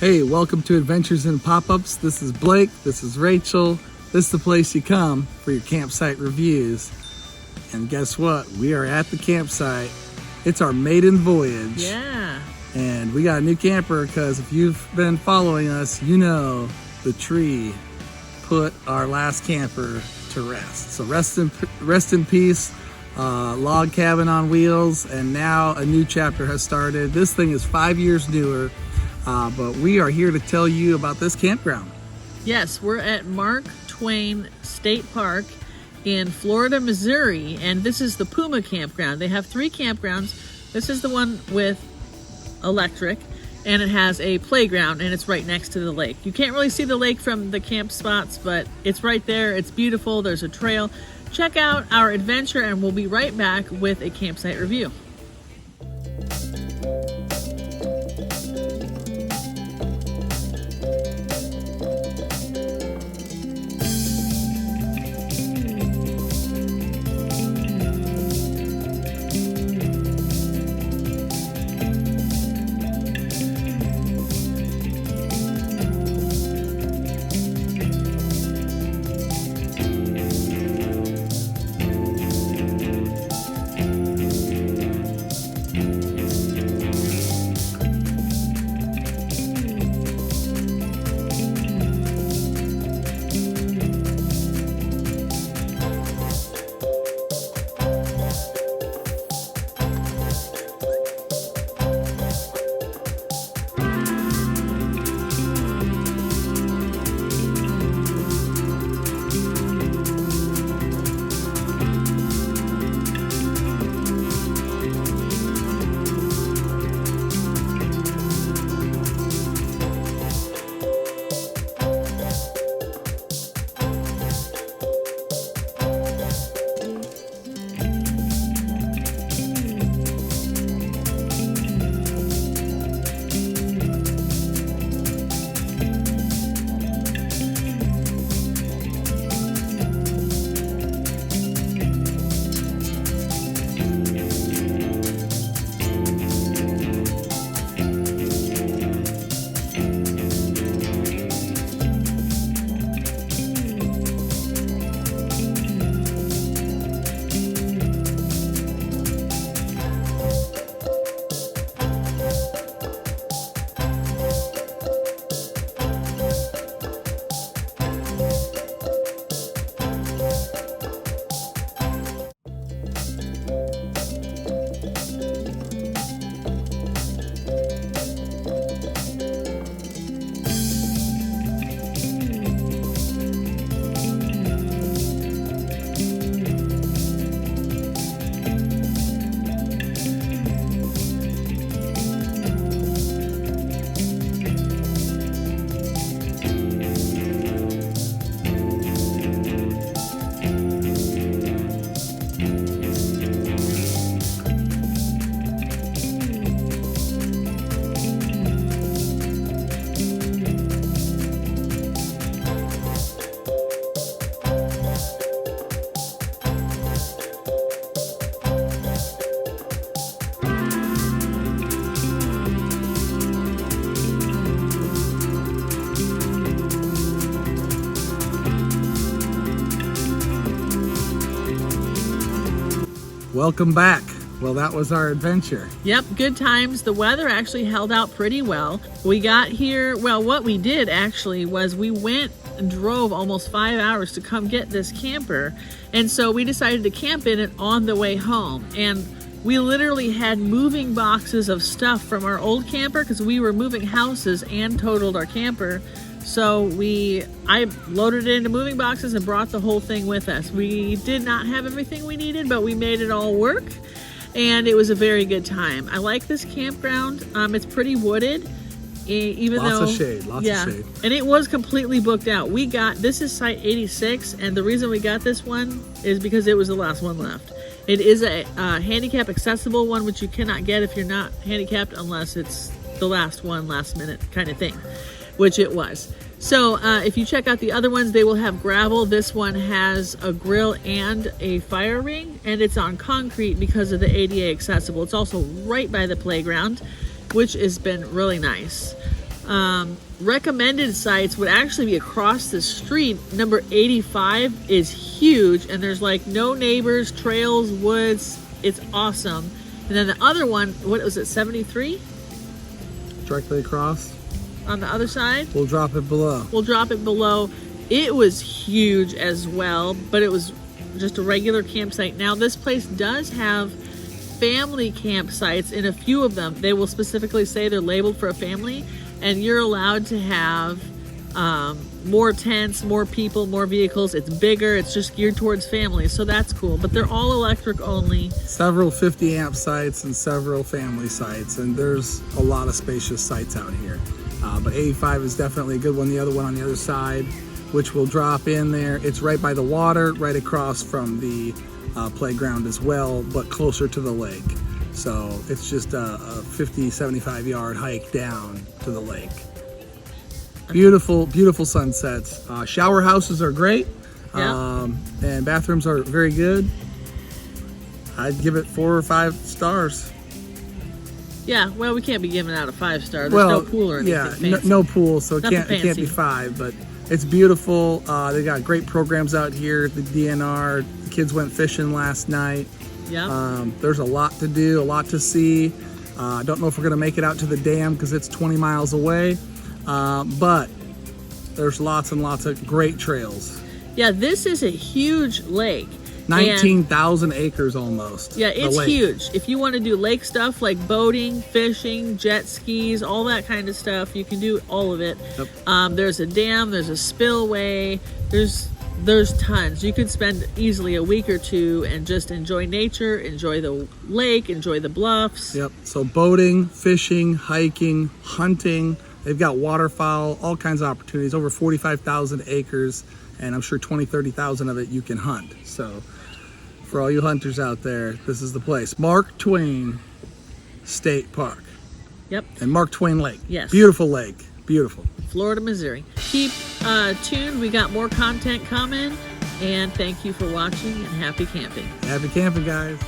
Hey, welcome to Adventures in Pop-Ups. This is Blake, this is Rachel. This is the place you come for your campsite reviews. And guess what? We are at the campsite. It's our maiden voyage. Yeah. And we got a new camper because if you've been following us, you know the tree put our last camper to rest. So rest in peace, log cabin on wheels, and now a new chapter has started. This thing is 5 years newer, but we are here to tell you about this campground. Yes, we're at Mark Twain State Park in Florida, Missouri, and this is the Puma campground. They have 3 campgrounds. This is the one with electric, and it has a playground, and it's right next to the lake. You can't really see the lake from the camp spots, but it's right there. It's beautiful. There's a trail. Check out our adventure, and we'll be right back with a campsite review. Welcome back. Well, that was our adventure. Yep, good times. The weather actually held out pretty well. We got here, well, what we did actually was we went and drove almost 5 hours to come get this camper. And so we decided to camp in it on the way home. And we literally had moving boxes of stuff from our old camper because we were moving houses and totaled our camper. So I loaded it into moving boxes and brought the whole thing with us. We did not have everything we needed, but we made it all work, and it was a very good time. I like this campground. It's pretty wooded, even though lots of shade. And it was completely booked out. This is site 86, and the reason we got this one is because it was the last one left. It is a handicap accessible one, which you cannot get if you're not handicapped unless it's the last one, last minute kind of thing, which it was. So if you check out the other ones, they will have gravel. This one has a grill and a fire ring, and it's on concrete because of the ADA accessible. It's also right by the playground, which has been really nice. Recommended sites would actually be across the street. Number 85 is huge, and there's like no neighbors, trails, woods. It's awesome. And then the other one, what was it, 73? Directly across. On the other side? We'll drop it below. We'll drop it below. It was huge as well, but it was just a regular campsite. Now, this place does have family campsites in a few of them. They will specifically say they're labeled for a family, and you're allowed to have more tents, more people, more vehicles. It's bigger. It's just geared towards families, so that's cool. But they're all electric only. Several 50 amp sites and several family sites, and there's a lot of spacious sites out here. But 85 is definitely a good one. The other one on the other side, which will drop in there. It's right by the water, right across from the playground as well, but closer to the lake. So it's just a 50, 75 yard hike down to the lake. Beautiful, beautiful sunsets. Shower houses are great. Yeah. And bathrooms are very good. I'd give it 4 or 5 stars. Yeah, well, we can't be giving out a 5-star. There's no pool or anything fancy. No pool, so it Nothing can't be 5, but it's beautiful. They got great programs out here at the DNR. The kids went fishing last night. Yeah. There's a lot to do, a lot to see. I don't know if we're going to make it out to the dam because it's 20 miles away, but there's lots and lots of great trails. Yeah, this is a huge lake. 19,000 acres almost. Yeah, it's huge. If you want to do lake stuff like boating, fishing, jet skis, all that kind of stuff, you can do all of it. Yep. There's a dam, there's a spillway, there's tons. You could spend easily a week or two and just enjoy nature, enjoy the lake, enjoy the bluffs. Yep, so boating, fishing, hiking, hunting. They've got waterfowl, all kinds of opportunities, over 45,000 acres, and I'm sure 20, 30,000 of it you can hunt. So for all you hunters out there, this is the place. Mark Twain State Park. Yep. And Mark Twain Lake. Yes. Beautiful lake, beautiful. Florida, Missouri. Keep tuned, we got more content coming, and thank you for watching, and happy camping. Happy camping, guys.